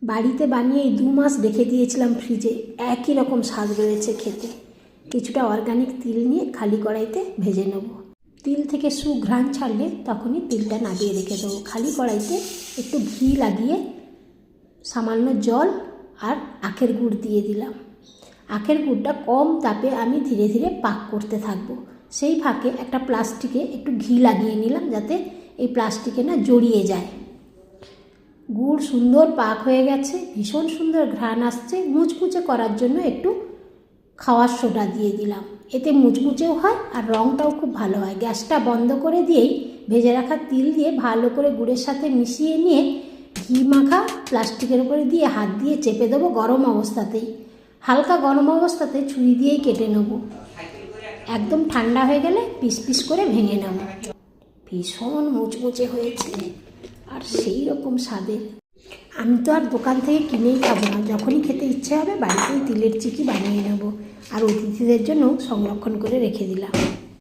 বাড়িতে বানিয়ে 2 মাস রেখে দিয়েছিলাম ফ্রিজে, একই রকম স্বাদ রয়েছে খেতে। কিছুটা অর্গানিক তিল নিয়ে খালি কড়াইতে ভেজে নেব। তিল থেকে সুঘ্রাণ ছাড়লে তখনই তিলটা নামিয়ে রেখে দেবো। খালি কড়াইতে একটু ঘি লাগিয়ে সামান্য জল আর আখের গুড় দিয়ে দিলাম। আখের গুড়টা কম তাপে আমি ধীরে ধীরে পাক করতে থাকবো। সেই ফাঁকে একটা প্লাস্টিকে একটু ঘি লাগিয়ে নিলাম, যাতে এই প্লাস্টিকে না জড়িয়ে যায়। গুড় সুন্দর পাক হয়ে গেছে, ভীষণ সুন্দর ঘ্রাণ আসছে। মুচমুচে করার জন্য একটু খাওয়ার সোডা দিয়ে দিলাম, এতে মুচমুচেও হয় আর রঙটাও খুব ভালো হয়। গ্যাসটা বন্ধ করে দিয়েই ভেজে রাখা তিল দিয়ে ভালো করে গুড়ের সাথে মিশিয়ে নিয়ে ঘি মাখা প্লাস্টিকের উপরে দিয়ে হাত দিয়ে চেপে দেবো গরম অবস্থাতেই। হালকা গরম অবস্থাতে ছুরি দিয়েই কেটে নেব। একদম ঠান্ডা হয়ে গেলে পিস পিস করে ভেঙে নেব। ভীষণ মুচমুচে হয়েছে আর সেই রকম স্বাদের। আমি তো আর দোকান থেকে কিনেই খাবো না, যখনই খেতে ইচ্ছে হবে বাড়িতেই তিলের চিকি বানিয়ে নেব। আর অতিথিদের জন্য সংরক্ষণ করে রেখে দিলাম।